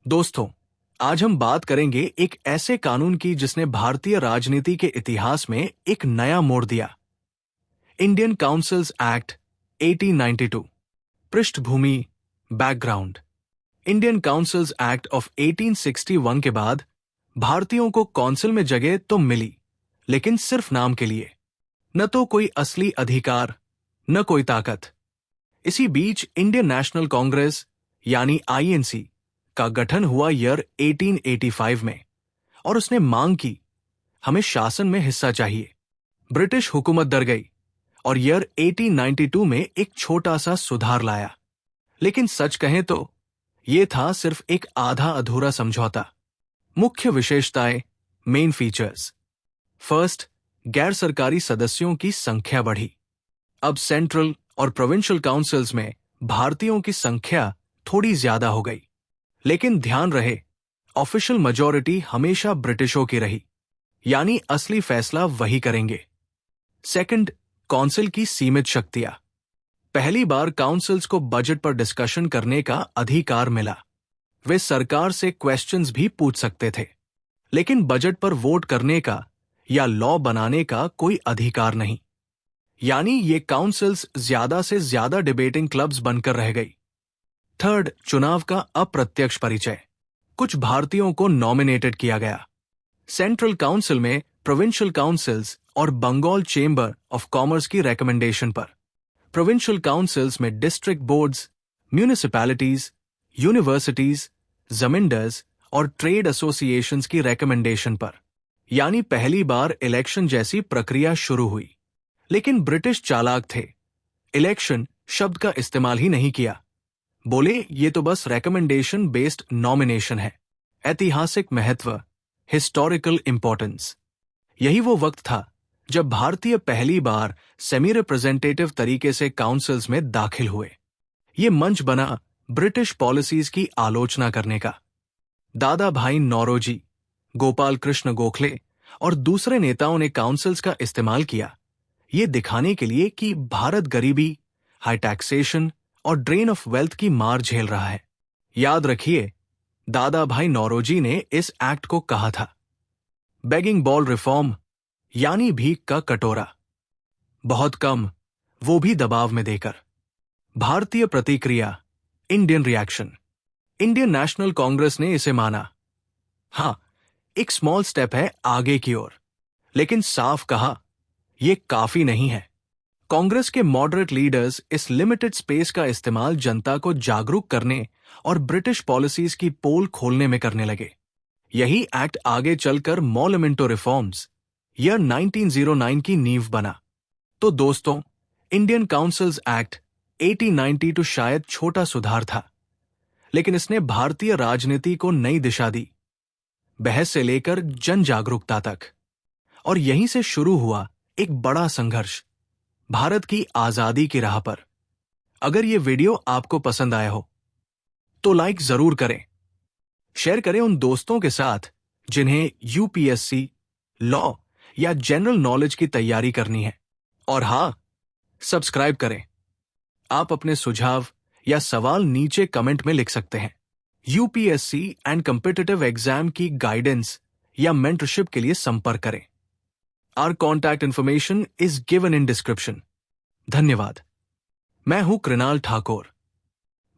दोस्तों, आज हम बात करेंगे एक ऐसे कानून की जिसने भारतीय राजनीति के इतिहास में एक नया मोड़ दिया। Indian councils act 1892। पृष्ठभूमि, background. Indian councils act of 1861 के बाद भारतीयों को काउंसिल में जगह तो मिली, लेकिन सिर्फ नाम के लिए। न तो कोई असली अधिकार, न कोई ताकत। इसी बीच इंडियन नेशनल कांग्रेस यानी आईएनसी का गठन हुआ ईयर 1885 में, और उसने मांग की, हमें शासन में हिस्सा चाहिए। ब्रिटिश हुकूमत डर गई और ईयर 1892 में एक छोटा सा सुधार लाया। लेकिन सच कहें तो यह था सिर्फ एक आधा अधूरा समझौता। मुख्य विशेषताएं, मेन फीचर्स। फर्स्ट, गैर सरकारी सदस्यों की संख्या बढ़ी। अब सेंट्रल और प्रोविंशियल काउंसिल्स में भारतीयों की संख्या थोड़ी ज्यादा हो गई। लेकिन ध्यान रहे, ऑफिशियल मेजॉरिटी हमेशा ब्रिटिशों की रही, यानी असली फैसला वही करेंगे। सेकंड, काउंसिल की सीमित शक्तियां। पहली बार काउंसिल्स को बजट पर डिस्कशन करने का अधिकार मिला। वे सरकार से क्वेश्चंस भी पूछ सकते थे, लेकिन बजट पर वोट करने का या लॉ बनाने का कोई अधिकार नहीं। यानी ये काउंसिल्स ज्यादा से ज्यादा डिबेटिंग क्लब्स बनकर रह गई। थर्ड, चुनाव का अप्रत्यक्ष परिचय। कुछ भारतीयों को नॉमिनेटेड किया गया। सेंट्रल काउंसिल में प्रोविंशियल काउंसिल्स और बंगाल चेंबर ऑफ कॉमर्स की रिकमेंडेशन पर, प्रोविंशियल काउंसिल्स में district boards, municipalities, universities, zamindars और ट्रेड एसोसिएशंस की रिकमेंडेशन पर। यानी पहली बार इलेक्शन जैसी प्रक्रिया शुरू हुई। लेकिन ब्रिटिश चालाक थे, इलेक्शन शब्द का इस्तेमाल ही नहीं किया। बोले ये तो बस रिकमेंडेशन बेस्ड नॉमिनेशन है। ऐतिहासिक महत्व, हिस्टोरिकल इंपॉर्टेंस। यही वो वक्त था जब भारतीय पहली बार सेमी रिप्रेजेंटेटिव तरीके से काउंसिल्स में दाखिल हुए। ये मंच बना ब्रिटिश पॉलिसीज की आलोचना करने का। दादा भाई नौरोजी, गोपाल कृष्ण गोखले और दूसरे नेताओं ने काउंसिल्स का इस्तेमाल किया, ये दिखाने के लिए कि भारत गरीबी, हाई टैक्सेशन और ड्रेन ऑफ वेल्थ की मार झेल रहा है। याद रखिए, दादा भाई नौरोजी ने इस एक्ट को कहा था बेगिंग बॉल रिफॉर्म, यानी भीख का कटोरा। बहुत कम, वो भी दबाव में देकर। भारतीय प्रतिक्रिया, Indian reaction. Indian national Congress ने इसे माना। हां, एक स्मॉल स्टेप है आगे की ओर, लेकिन साफ कहा यह काफी नहीं है। कांग्रेस के मॉडरेट लीडर्स इस लिमिटेड स्पेस का इस्तेमाल जनता को जागरूक करने और ब्रिटिश पॉलिसीज की पोल खोलने में करने लगे। यही एक्ट आगे चलकर मॉन्यूमेंटो रिफॉर्म्स ईयर 1909 की नींव बना। तो दोस्तों, इंडियन काउंसिल्स एक्ट 1892 शायद छोटा सुधार था, लेकिन इसने भारतीय राजनीति को नई दिशा दी, बहस से लेकर जन जागरूकता तक। और यहीं से शुरू हुआ एक बड़ा संघर्ष भारत की आजादी की राह पर। अगर ये वीडियो आपको पसंद आया हो तो लाइक जरूर करें, शेयर करें उन दोस्तों के साथ जिन्हें यूपीएससी, लॉ या जनरल नॉलेज की तैयारी करनी है। और हां, सब्सक्राइब करें। आप अपने सुझाव या सवाल नीचे कमेंट में लिख सकते हैं। यूपीएससी एंड कॉम्पिटिटिव एग्जाम की गाइडेंस या मेंटरशिप के लिए संपर्क करें। Our contact information is given in description. धन्यवाद। मैं हूं कृणाल ठाकुर।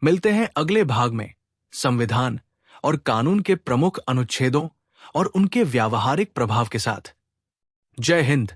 मिलते हैं अगले भाग में संविधान और कानून के प्रमुख अनुच्छेदों और उनके व्यावहारिक प्रभाव के साथ। जय हिंद।